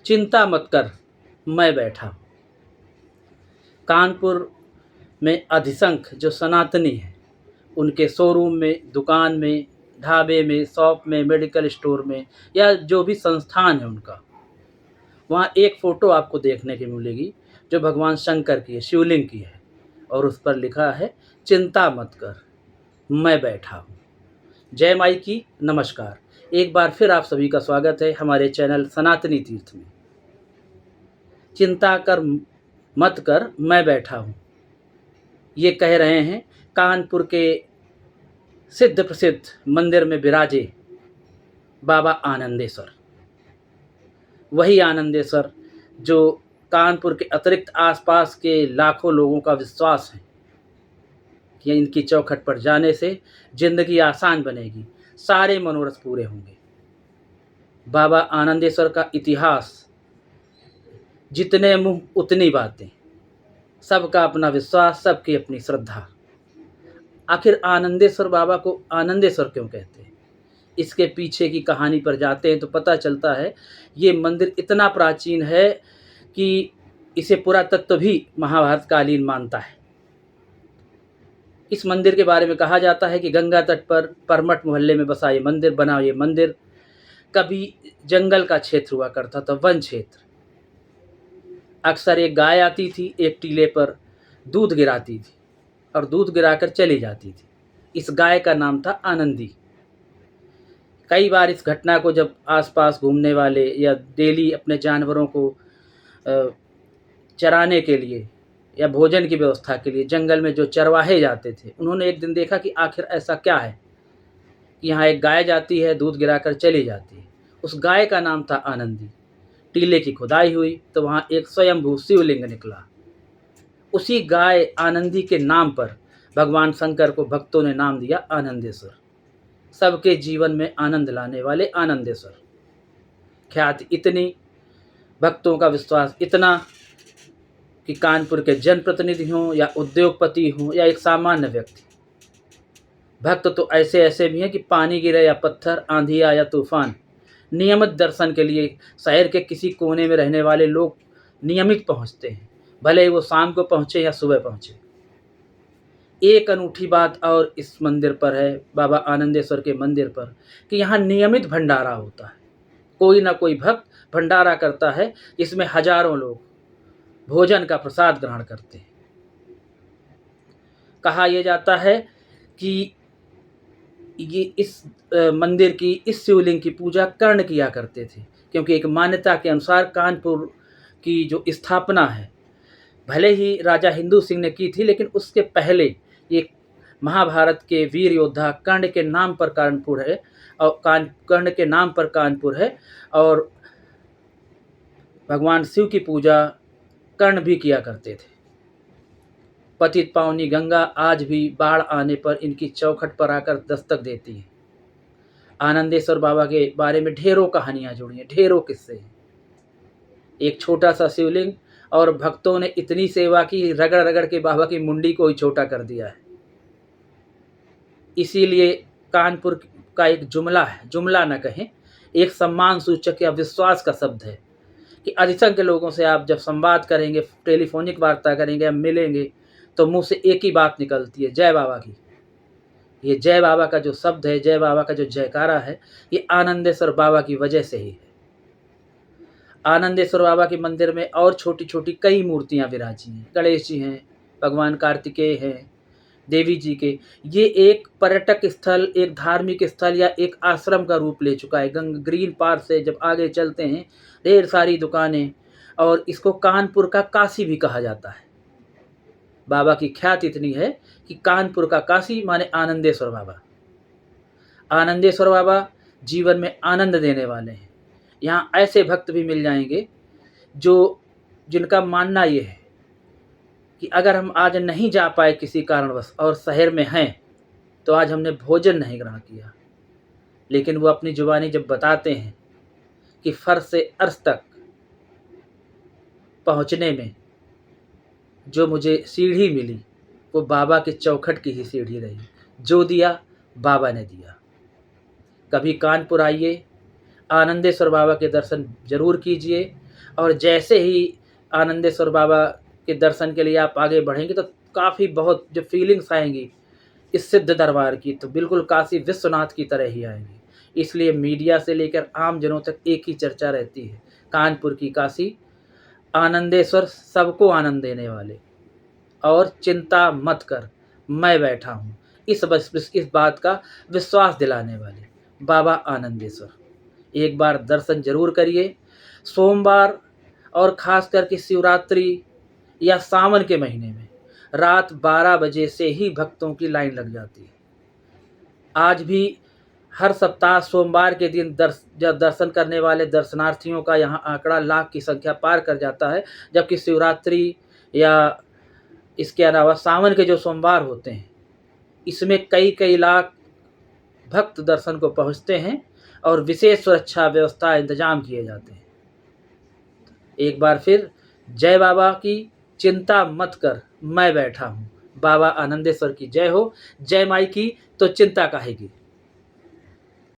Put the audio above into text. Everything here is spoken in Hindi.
चिंता मत कर, मैं बैठा हूँ। कानपुर में अधिसंख्य जो सनातनी हैं, उनके शोरूम में, दुकान में, ढाबे में, शॉप में, मेडिकल स्टोर में या जो भी संस्थान है उनका, वहाँ एक फ़ोटो आपको देखने की मिलेगी जो भगवान शंकर की है, शिवलिंग की है, और उस पर लिखा है, चिंता मत कर, मैं बैठा हूँ। जय माई की, नमस्कार। एक बार फिर आप सभी का स्वागत है हमारे चैनल सनातनी तीर्थ में। चिंता कर मत कर, मैं बैठा हूँ, ये कह रहे हैं कानपुर के सिद्ध प्रसिद्ध मंदिर में विराजे बाबा आनंदेश्वर। वही आनंदेश्वर जो कानपुर के अतिरिक्त आसपास के लाखों लोगों का विश्वास है कि इनकी चौखट पर जाने से जिंदगी आसान बनेगी, सारे मनोरथ पूरे होंगे। बाबा आनंदेश्वर का इतिहास, जितने मुंह उतनी बातें, सबका अपना विश्वास, सबकी अपनी श्रद्धा। आखिर आनंदेश्वर बाबा को आनंदेश्वर क्यों कहते हैं? इसके पीछे की कहानी पर जाते हैं तो पता चलता है ये मंदिर इतना प्राचीन है कि इसे पुरातत्व भी महाभारत कालीन मानता है। इस मंदिर के बारे में कहा जाता है कि गंगा तट पर परमठ मोहल्ले में बसा ये मंदिर बना। ये मंदिर कभी जंगल का क्षेत्र हुआ करता था, वन क्षेत्र। अक्सर एक गाय आती थी, एक टीले पर दूध गिराती थी और दूध गिराकर चली जाती थी। इस गाय का नाम था आनंदी। कई बार इस घटना को जब आसपास घूमने वाले या डेली अपने जानवरों को चराने के लिए या भोजन की व्यवस्था के लिए जंगल में जो चरवाहे जाते थे, उन्होंने एक दिन देखा कि आखिर ऐसा क्या है कि यहाँ एक गाय जाती है, दूध गिराकर चली जाती है। उस गाय का नाम था आनंदी। टीले की खुदाई हुई तो वहाँ एक स्वयंभू शिवलिंग निकला। उसी गाय आनंदी के नाम पर भगवान शंकर को भक्तों ने नाम दिया आनंदेश्वर। सबके जीवन में आनंद लाने वाले आनंदेश्वर। ख्याति इतनी, भक्तों का विश्वास इतना कि कानपुर के जनप्रतिनिधि हों या उद्योगपति हों या एक सामान्य व्यक्ति, भक्त तो ऐसे ऐसे भी हैं कि पानी गिरे या पत्थर, आंधी आया या तूफान, नियमित दर्शन के लिए शहर के किसी कोने में रहने वाले लोग नियमित पहुंचते हैं, भले ही वो शाम को पहुंचे या सुबह पहुंचे। एक अनूठी बात और इस मंदिर पर है, बाबा आनंदेश्वर के मंदिर पर, कि यहाँ नियमित भंडारा होता है। कोई ना कोई भक्त भंडारा करता है जिसमें हजारों लोग भोजन का प्रसाद ग्रहण करते हैं। कहा यह जाता है कि ये इस मंदिर की, इस शिवलिंग की पूजा कर्ण किया करते थे, क्योंकि एक मान्यता के अनुसार कानपुर की जो स्थापना है, भले ही राजा हिंदू सिंह ने की थी, लेकिन उसके पहले ये महाभारत के वीर योद्धा कर्ण के नाम पर कानपुर है और कर्ण के नाम पर कानपुर है। और भगवान शिव की पूजा कर्ण भी किया करते थे। पतित पावनी गंगा आज भी बाढ़ आने पर इनकी चौखट पर आकर दस्तक देती है। आनंदेश्वर बाबा के बारे में ढेरों कहानियाँ जुड़ी हैं, ढेरों किस्से हैं। एक छोटा सा शिवलिंग और भक्तों ने इतनी सेवा की, रगड़ रगड़ के बाबा की मुंडी को ही छोटा कर दिया है। इसीलिए कानपुर का एक जुमला है, जुमला न कहें, एक सम्मान सूचक या विश्वास का शब्द है कि अधिसंख्य लोगों से आप जब संवाद करेंगे, टेलीफोनिक वार्ता करेंगे या मिलेंगे, तो मुंह से एक ही बात निकलती है, जय बाबा की। ये जय बाबा का जो शब्द है, जय बाबा का जो जयकारा है, ये आनंदेश्वर बाबा की वजह से ही है। आनंदेश्वर बाबा के मंदिर में और छोटी छोटी कई मूर्तियाँ विराजी हैं। गणेश जी हैं, भगवान कार्तिकेय हैं, देवी जी के। ये एक पर्यटक स्थल, एक धार्मिक स्थल या एक आश्रम का रूप ले चुका है। ग्रीन पार्क से जब आगे चलते हैं, ढेर सारी दुकानें, और इसको कानपुर का काशी भी कहा जाता है। बाबा की ख्याति इतनी है कि कानपुर का काशी माने आनंदेश्वर बाबा। आनंदेश्वर बाबा जीवन में आनंद देने वाले हैं। यहाँ ऐसे भक्त भी मिल जाएंगे जिनका मानना ये है कि अगर हम आज नहीं जा पाए किसी कारणवश और शहर में हैं, तो आज हमने भोजन नहीं ग्रहण किया, लेकिन वो अपनी जुबानी जब बताते हैं कि फर्श से अर्श तक पहुँचने में जो मुझे सीढ़ी मिली, वो बाबा के चौखट की ही सीढ़ी रही। जो दिया बाबा ने दिया। कभी कानपुर आइए, आनंदेश्वर बाबा के दर्शन जरूर कीजिए। और जैसे ही आनंदेश्वर बाबा के दर्शन के लिए आप आगे बढ़ेंगे तो काफ़ी बहुत जो फीलिंग्स आएँगी इस सिद्ध दरबार की, तो बिल्कुल काशी विश्वनाथ की तरह ही आएँगी। इसलिए मीडिया से लेकर आम जनों तक एक ही चर्चा रहती है, कानपुर की काशी, आनंदेश्वर सबको आनंद देने वाले, और चिंता मत कर मैं बैठा हूँ, इस बात का विश्वास दिलाने वाले बाबा आनंदेश्वर। एक बार दर्शन ज़रूर करिए। सोमवार और ख़ास करके शिवरात्रि या सावन के महीने में रात 12 बजे से ही भक्तों की लाइन लग जाती है। आज भी हर सप्ताह सोमवार के दिन जब दर्शन करने वाले दर्शनार्थियों का यहाँ आंकड़ा लाख की संख्या पार कर जाता है, जबकि शिवरात्रि या इसके अलावा सावन के जो सोमवार होते हैं इसमें कई कई लाख भक्त दर्शन को पहुँचते हैं और विशेष सुरक्षा व्यवस्था इंतजाम किए जाते हैं। एक बार फिर जय बाबा की, चिंता मत कर मैं बैठा हूँ। बाबा आनंदेश्वर की जय हो। जय माई की तो चिंता काहे की।